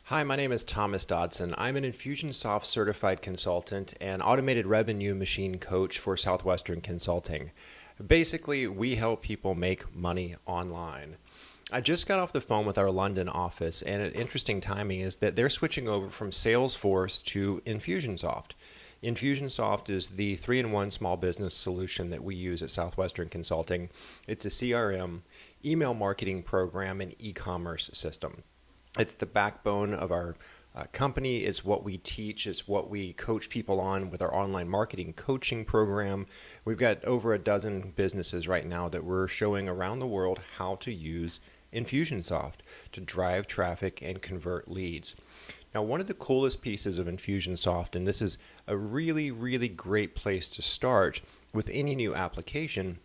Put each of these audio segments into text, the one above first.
Hi, my name is Thomas Dodson. I'm an Infusionsoft certified consultant and automated revenue machine coach for Southwestern Consulting. Basically, we help people make money online. I just got off the phone with our London office, and an interesting timing is that they're switching over from Salesforce to Infusionsoft. Infusionsoft is the 3-in-1 small business solution that we use at Southwestern Consulting. It's a CRM, email marketing program, and e-commerce system. It's the backbone of our company. It's what we teach. It's what we coach people on with our online marketing coaching program. We've got over a dozen businesses right now that we're showing around the world how to use Infusionsoft to drive traffic and convert leads. Now, one of the coolest pieces of Infusionsoft, and this is a really, really great place to start with any new application,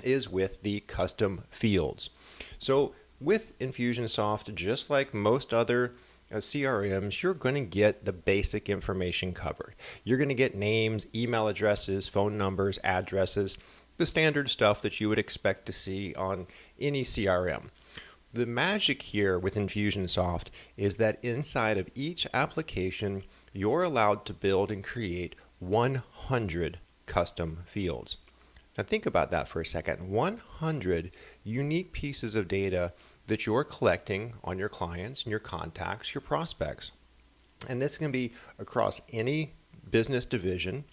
is with the custom fields. So with Infusionsoft, just like most other CRMs, you're going to get the basic information covered. You're going to get names, email addresses, phone numbers, addresses, the standard stuff that you would expect to see on any CRM. The magic here with Infusionsoft is that inside of each application, you're allowed to build and create 100 custom fields. Now think about that for a second. 100 unique pieces of data that you're collecting on your clients and your contacts, your prospects. And this can be across any business division,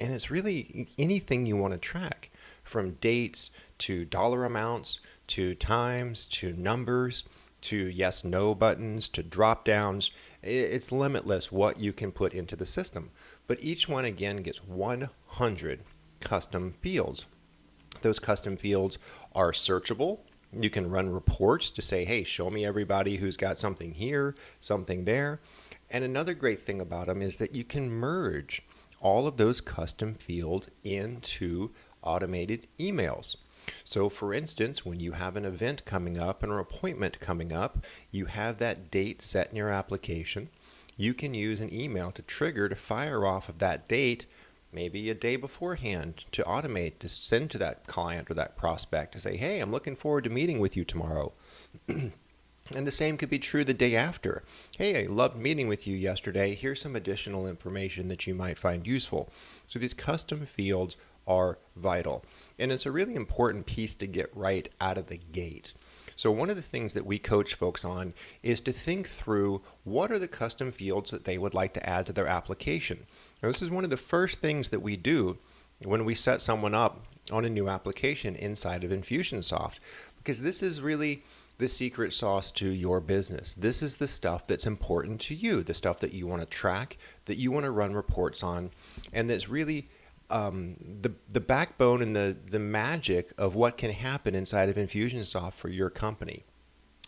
and it's really anything you want to track, from dates to dollar amounts to times to numbers to yes no buttons to drop downs. It's limitless what you can put into the system. But each one again gets 100 custom fields. Those custom fields are searchable. You can run reports to say, hey, show me everybody who's got something here, something there. And another great thing about them is that you can merge all of those custom fields into automated emails. So for instance, when you have an event coming up and an appointment coming up, you have that date set in your application. You can use an email to trigger to fire off of that date maybe a day beforehand to automate, to send to that client or that prospect to say, hey, I'm looking forward to meeting with you tomorrow. And the same could be true the day after. Hey, I loved meeting with you yesterday. Here's some additional information that you might find useful. So these custom fields are vital. And it's a really important piece to get right out of the gate. So one of the things that we coach folks on is to think through what are the custom fields that they would like to add to their application. Now, this is one of the first things that we do when we set someone up on a new application inside of Infusionsoft, because this is really the secret sauce to your business. This is the stuff that's important to you, the stuff that you want to track, that you want to run reports on, and that's really the backbone and the magic of what can happen inside of Infusionsoft for your company.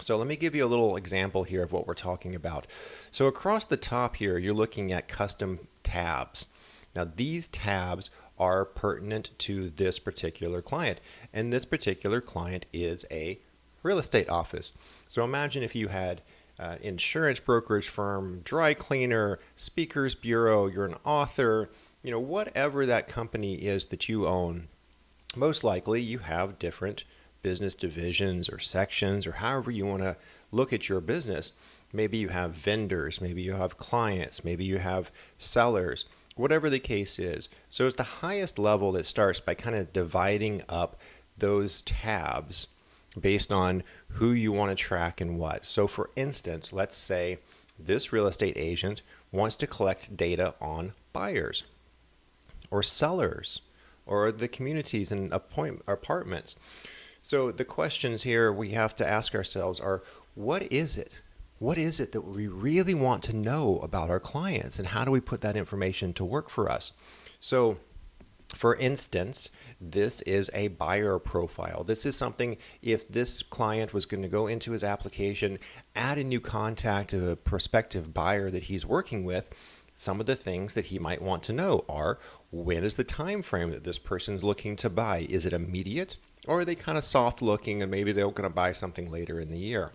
So let me give you a little example here of what we're talking about. So across the top here, you're looking at custom tabs. Now these tabs are pertinent to this particular client, and this particular client is a real estate office. So imagine if you had insurance brokerage firm, dry cleaner, speakers bureau, you're an author, whatever that company is that you own, most likely you have different business divisions or sections or however you want to look at your business. Maybe you have vendors, maybe you have clients, maybe you have sellers, whatever the case is. So it's the highest level that starts by kind of dividing up those tabs based on who you want to track and what. So for instance, let's say this real estate agent wants to collect data on buyers or sellers or the communities and apartments. So the questions here we have to ask ourselves are, what is it? What is it that we really want to know about our clients, and how do we put that information to work for us? So for instance, this is a buyer profile. This is something, if this client was going to go into his application, add a new contact of a prospective buyer that he's working with, some of the things that he might want to know are, when is the time frame that this person's looking to buy? Is it immediate, or are they kind of soft looking and maybe they're going to buy something later in the year?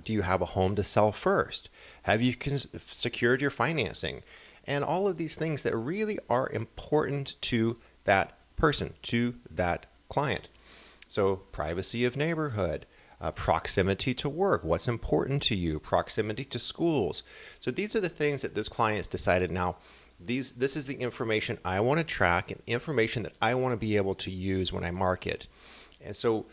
Do you have a home to sell first? Have you secured your financing? And all of these things that really are important to that person, to that client. So privacy of neighborhood, proximity to work, what's important to you, proximity to schools. So these are the things that this client's decided now. This is the information I want to track and information that I want to be able to use when I market. And so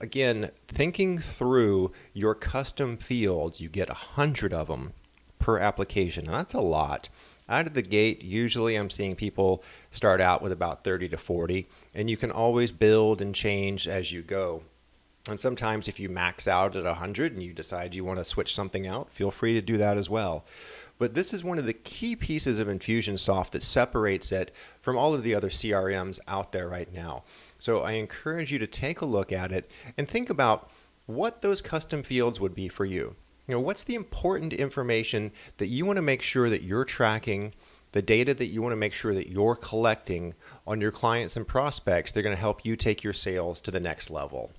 again, thinking through your custom fields, you get 100 of them per application. And that's a lot. Out of the gate, usually I'm seeing people start out with about 30 to 40, and you can always build and change as you go. And sometimes if you max out at 100 and you decide you want to switch something out, feel free to do that as well. But this is one of the key pieces of Infusionsoft that separates it from all of the other CRMs out there right now. So I encourage you to take a look at it and think about what those custom fields would be for you. What's the important information that you want to make sure that you're tracking, the data that you want to make sure that you're collecting on your clients and prospects. They're going to help you take your sales to the next level.